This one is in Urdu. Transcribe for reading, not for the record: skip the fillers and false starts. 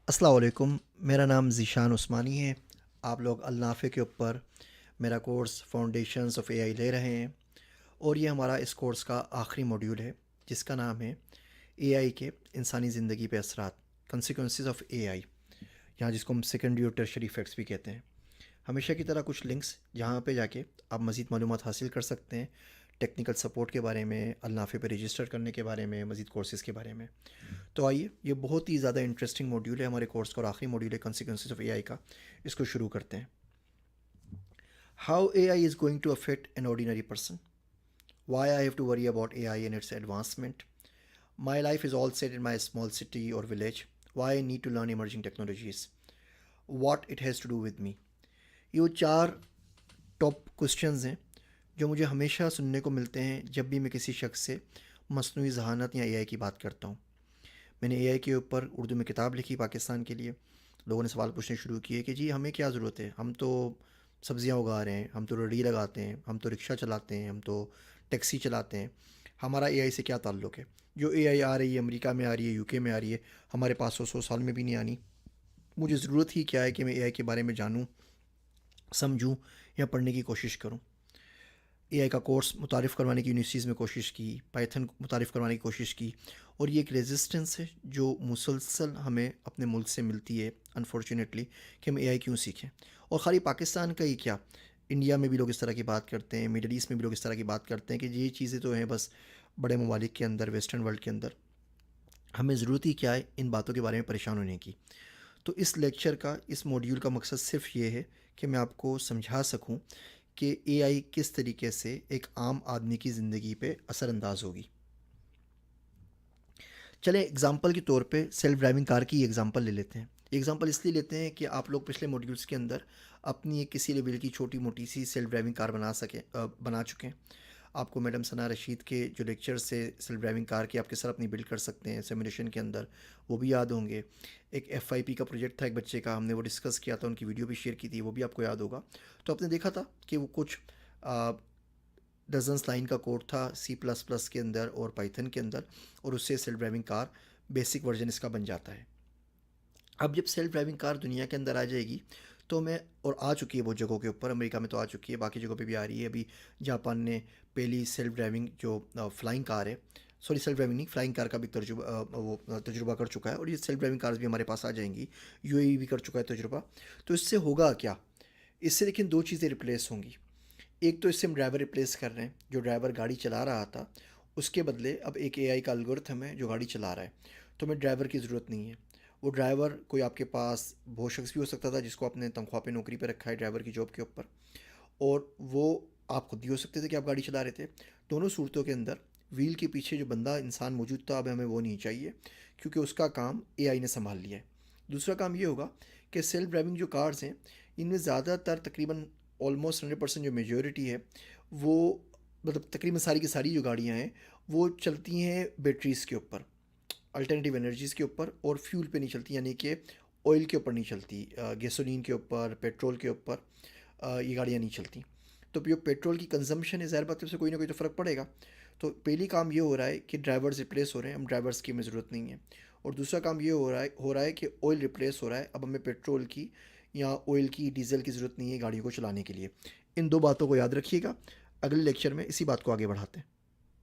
السلام علیکم، میرا نام ذیشان عثمانی ہے۔ آپ لوگ النافع کے اوپر میرا کورس فاؤنڈیشنز آف اے آئی لے رہے ہیں، اور یہ ہمارا اس کورس کا آخری موڈیول ہے جس کا نام ہے اے آئی کے انسانی زندگی پہ اثرات، کنسیکوینسز آف اے آئی، یہاں جس کو ہم سیکنڈری اور ٹرشری ایفیکٹس بھی کہتے ہیں۔ ہمیشہ کی طرح کچھ لنکس جہاں پہ جا کے آپ مزید معلومات حاصل کر سکتے ہیں، ٹیکنیکل سپورٹ کے بارے میں، النافع پہ رجسٹر کرنے کے بارے میں، مزید کورسز کے بارے میں۔ تو آئیے، یہ بہت ہی زیادہ انٹرسٹنگ موڈیول ہے ہمارے کورس کا، اور آخری موڈیول ہے کنسیکوینسز آف اے آئی کا۔ اس کو شروع کرتے ہیں۔ How A I is going to affect an ordinary person, why I have to worry about A I and its advancement, my life is all set in my small city or village, why I need to learn emerging technologies, what it has to do with me. یہ وہ چار ٹاپ کوشچنز ہیں جو مجھے ہمیشہ سننے کو ملتے ہیں جب بھی میں کسی شخص سے مصنوعی ذہانت یا اے آئی کی بات کرتا ہوں۔ میں نے اے آئی کے اوپر اردو میں کتاب لکھی پاکستان کے لیے۔ لوگوں نے سوال پوچھنے شروع کیے کہ جی ہمیں کیا ضرورت ہے، ہم تو سبزیاں اگا رہے ہیں، ہم تو ریڑھی لگاتے ہیں، ہم تو رکشہ چلاتے ہیں، ہم تو ٹیکسی چلاتے ہیں، ہمارا اے آئی سے کیا تعلق ہے؟ جو اے آئی آ رہی ہے، امریکہ میں آ رہی ہے، یو کے میں آ رہی ہے، ہمارے پاس 100 سال میں بھی نہیں آنی۔ مجھے ضرورت ہی کیا ہے کہ میں اے آئی کے بارے میں جانوں، سمجھوں یا پڑھنے کی کوشش کروں؟ اے آئی کا کورس متعارف کروانے کی یونیورسٹیز میں کوشش کی، پائتھن متعارف کروانے کی کوشش کی، اور یہ ایک ریزسٹنس ہے جو مسلسل ہمیں اپنے ملک سے ملتی ہے انفارچونیٹلی، کہ ہم اے آئی کیوں سیکھیں۔ اور خالی پاکستان کا ہی کیا، انڈیا میں بھی لوگ اس طرح کی بات کرتے ہیں، مڈل ایسٹ میں بھی لوگ اس طرح کی بات کرتے ہیں کہ یہ چیزیں تو ہیں بس بڑے ممالک کے اندر، ویسٹرن ورلڈ کے اندر، ہمیں ضرورت ہی کیا ہے ان باتوں کے بارے میں پریشان ہونے کی۔ تو اس لیکچر کا، اس موڈیول کا مقصد صرف یہ ہے کہ میں آپ کو سمجھا سکوں کہ اے آئی کس طریقے سے ایک عام آدمی کی زندگی پہ اثر انداز ہوگی۔ چلیں اگزامپل کے طور پہ سیلف ڈرائیونگ کار کی اگزامپل لے لیتے ہیں۔ یہ اگزامپل اس لیے لیتے ہیں کہ آپ لوگ پچھلے موڈیولز کے اندر اپنی ایک کسی لیول کی چھوٹی موٹی سی سیلف ڈرائیونگ کار بنا چکے ہیں۔ آپ کو میڈم ثنا رشید کے جو لیکچر سے سیلف ڈرائیونگ کار کی آپ کے ساتھ اپنی بلڈ کر سکتے ہیں سیمولیشن کے اندر، وہ بھی یاد ہوں گے۔ ایک ایف آئی پی کا پروجیکٹ تھا ایک بچے کا، ہم نے وہ ڈسکس کیا تھا، ان کی ویڈیو بھی شیئر کی تھی، وہ بھی آپ کو یاد ہوگا۔ تو آپ نے دیکھا تھا کہ وہ کچھ ڈزنس لائن کا کوڈ تھا سی پلس پلس کے اندر اور پائتھن کے اندر، اور اس سے self driving car basic version اس کا بن جاتا ہے۔ اب جب سیلف ڈرائیونگ کار دنیا کے اندر آ جائے گی تو میں، اور آ چکی ہے بہت جگہوں کے اوپر، امریکہ میں تو آ چکی ہے، باقی جگہوں پہ بھی آ رہی ہے۔ ابھی جاپان نے پہلی سیلف ڈرائیونگ جو فلائنگ کار ہے، سوری سیلف ڈرائیونگ نہیں، فلائنگ کار کا بھی وہ تجربہ کر چکا ہے، اور یہ سیلف ڈرائیونگ کارز بھی ہمارے پاس آ جائیں گی۔ یو اے ای بھی کر چکا ہے تجربہ۔ تو اس سے ہوگا کیا؟ اس سے لیکن دو چیزیں ریپلیس ہوں گی۔ ایک تو اس سے ہم ڈرائیور ریپلیس کر رہے ہیں، جو ڈرائیور گاڑی چلا رہا تھا اس کے بدلے اب ایک اے آئی کا الگورتھم ہے جو گاڑی چلا رہا ہے، تو ہمیں ڈرائیور کی ضرورت نہیں ہے۔ وہ ڈرائیور کوئی آپ کے پاس وہ شخص بھی ہو سکتا تھا جس کو آپ نے تنخواہ پہ نوکری پہ رکھا ہے ڈرائیور کی جاب کے اوپر، اور وہ آپ خود بھی ہو سکتے تھے کہ آپ گاڑی چلا رہے تھے۔ دونوں صورتوں کے اندر ویل کے پیچھے جو بندہ انسان موجود تھا اب ہمیں وہ نہیں چاہیے، کیونکہ اس کا کام اے آئی نے سنبھال لیا ہے۔ دوسرا کام یہ ہوگا کہ سیلف ڈرائیونگ جو کارز ہیں ان میں زیادہ تر تقریباً آلموسٹ 100% جو میجورٹی ہے وہ، مطلب تقریباً ساری کی ساری جو گاڑیاں ہیں وہ چلتی ہیں بیٹریز کے اوپر، الٹرنیٹیو انرجیز کے اوپر، اور فیول پہ نہیں چلتی، یعنی کہ آئل کے اوپر نہیں چلتی، گیسولین کے اوپر، پیٹرول کے اوپر یہ گاڑیاں نہیں چلتی۔ تو جو پیٹرول کی کنزمپشن ہے ظاہر بات ہے اس سے کوئی نہ کوئی تو فرق پڑے گا۔ تو پہلی کام یہ ہو رہا ہے کہ ڈرائیورز ریپلیس ہو رہے ہیں، ہم ڈرائیورز کی ہمیں ضرورت نہیں ہے۔ اور دوسرا کام یہ ہو رہا ہے کہ آئل ریپلیس ہو رہا ہے، اب ہمیں پیٹرول کی یا آئل کی، ڈیزل کی ضرورت نہیں ہے گاڑیوں کو چلانے کے لیے۔ ان دو باتوں کو یاد رکھیے گا، اگلے لیکچر میں اسی بات کو آگے بڑھاتے ہیں۔